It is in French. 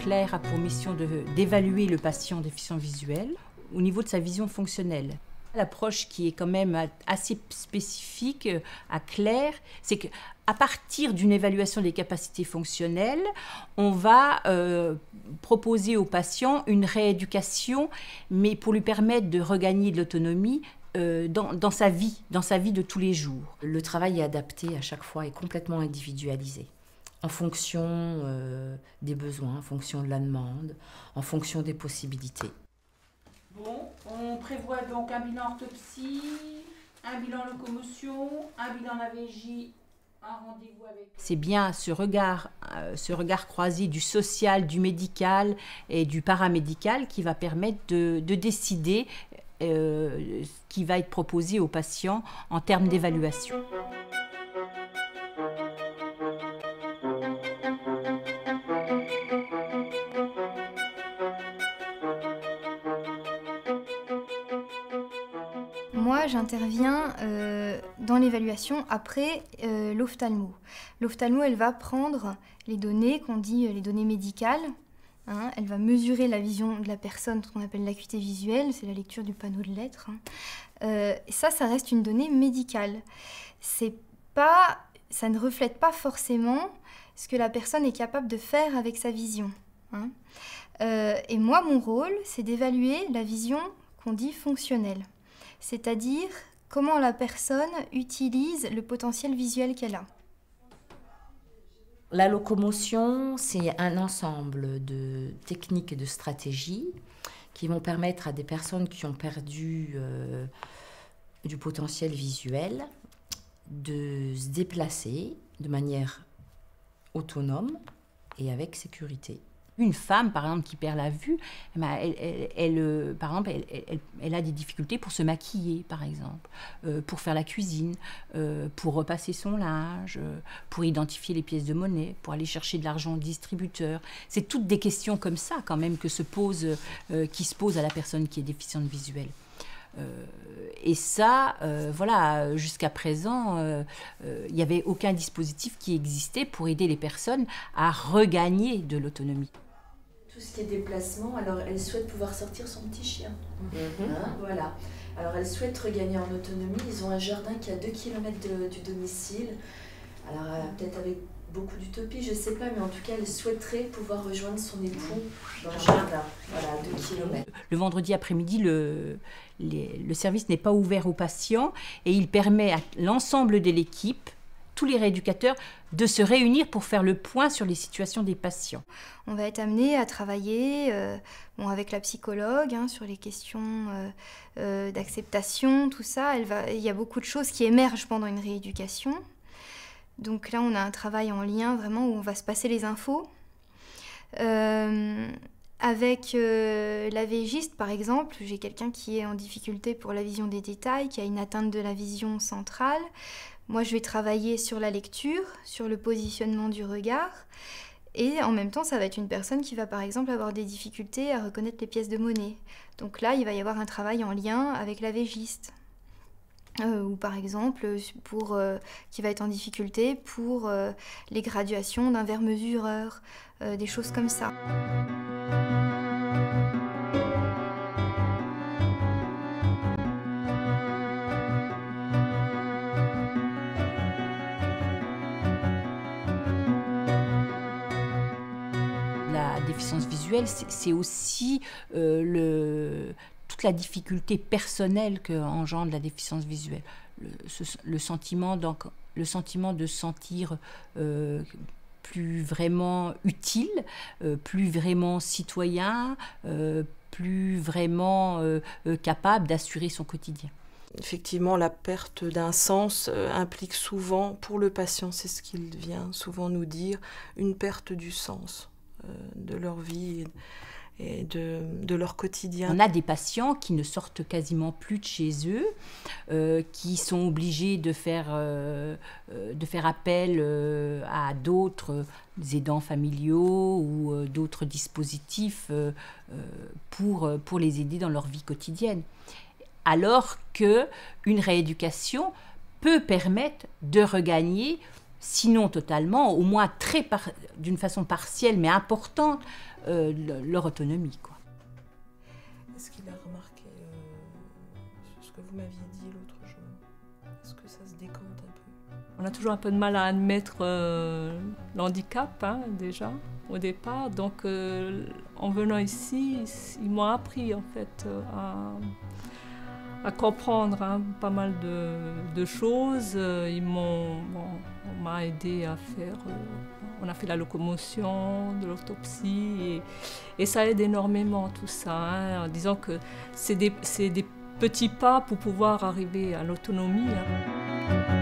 Claire a pour mission d'évaluer le patient déficient visuel au niveau de sa vision fonctionnelle. L'approche qui est quand même assez spécifique à Claire, c'est qu'à partir d'une évaluation des capacités fonctionnelles, on va proposer au patient une rééducation, mais pour lui permettre de regagner de l'autonomie dans sa vie de tous les jours. Le travail est adapté à chaque fois et complètement individualisé, en fonction des besoins, en fonction de la demande, en fonction des possibilités. Bon, on prévoit donc un bilan orthopsie, un bilan locomotion, un bilan AVJ, un rendez-vous avec... C'est bien ce regard croisé du social, du médical et du paramédical qui va permettre de décider ce qui va être proposé aux patients en termes d'évaluation. Moi, j'interviens dans l'évaluation après l'ophtalmo. L'ophtalmo, elle va prendre les données qu'on dit les données médicales. Hein, elle va mesurer la vision de la personne, ce qu'on appelle l'acuité visuelle, c'est la lecture du panneau de lettres. Ça reste une donnée médicale. Ça ne reflète pas forcément ce que la personne est capable de faire avec sa vision. Hein. Et moi, mon rôle, c'est d'évaluer la vision qu'on dit fonctionnelle. C'est-à-dire comment la personne utilise le potentiel visuel qu'elle a. La locomotion, c'est un ensemble de techniques et de stratégies qui vont permettre à des personnes qui ont perdu du potentiel visuel de se déplacer de manière autonome et avec sécurité. Une femme, par exemple, qui perd la vue, elle a des difficultés pour se maquiller, par exemple, pour faire la cuisine, pour repasser son linge, pour identifier les pièces de monnaie, pour aller chercher de l'argent au distributeur. C'est toutes des questions comme ça, quand même, qui se posent à la personne qui est déficiente visuelle. Et ça, voilà, jusqu'à présent, il n'y avait aucun dispositif qui existait pour aider les personnes à regagner de l'autonomie. Tout ce qui est déplacement, alors elle souhaite pouvoir sortir son petit chien. Hein, voilà. Alors elle souhaite regagner en autonomie. Ils ont un jardin qui est à 2 km du domicile. Alors peut-être avec beaucoup d'utopie, je ne sais pas, mais en tout cas elle souhaiterait pouvoir rejoindre son époux dans le jardin, voilà, à 2 km. Le vendredi après-midi, le service n'est pas ouvert aux patients et il permet à l'ensemble de l'équipe, tous les rééducateurs, de se réunir pour faire le point sur les situations des patients. On va être amené à travailler avec la psychologue sur les questions d'acceptation, tout ça. Il y a beaucoup de choses qui émergent pendant une rééducation. Donc là, on a un travail en lien vraiment où on va se passer les infos. Avec l'AVGiste, par exemple, j'ai quelqu'un qui est en difficulté pour la vision des détails, qui a une atteinte de la vision centrale. Moi, je vais travailler sur la lecture, sur le positionnement du regard. Et en même temps, ça va être une personne qui va, par exemple, avoir des difficultés à reconnaître les pièces de monnaie. Donc là, il va y avoir un travail en lien avec l'AVGiste. Ou par exemple, qui va être en difficulté pour les graduations d'un verre mesureur, des choses comme ça. La déficience visuelle, c'est aussi toute la difficulté personnelle qu'engendre la déficience visuelle. Le sentiment de se sentir plus vraiment utile, plus vraiment citoyen, plus vraiment capable d'assurer son quotidien. Effectivement, la perte d'un sens implique souvent, pour le patient, c'est ce qu'il vient souvent nous dire, une perte du sens de leur vie et de leur quotidien. On a des patients qui ne sortent quasiment plus de chez eux, qui sont obligés de faire appel à d'autres aidants familiaux ou d'autres dispositifs pour les aider dans leur vie quotidienne. Alors qu'une rééducation peut permettre de regagner sinon totalement, au moins d'une façon partielle mais importante, leur autonomie, quoi. Est-ce qu'il a remarqué ce que vous m'aviez dit l'autre jour? Est-ce que ça se décante un peu? On a toujours un peu de mal à admettre l'handicap, hein, déjà, au départ. Donc, en venant ici, ils m'ont appris, en fait, à comprendre, hein, pas mal de choses. On m'a aidé à faire... on a fait la locomotion, de l'autopsie, et ça aide énormément, tout ça, hein, en disant que c'est des petits pas pour pouvoir arriver à l'autonomie, hein.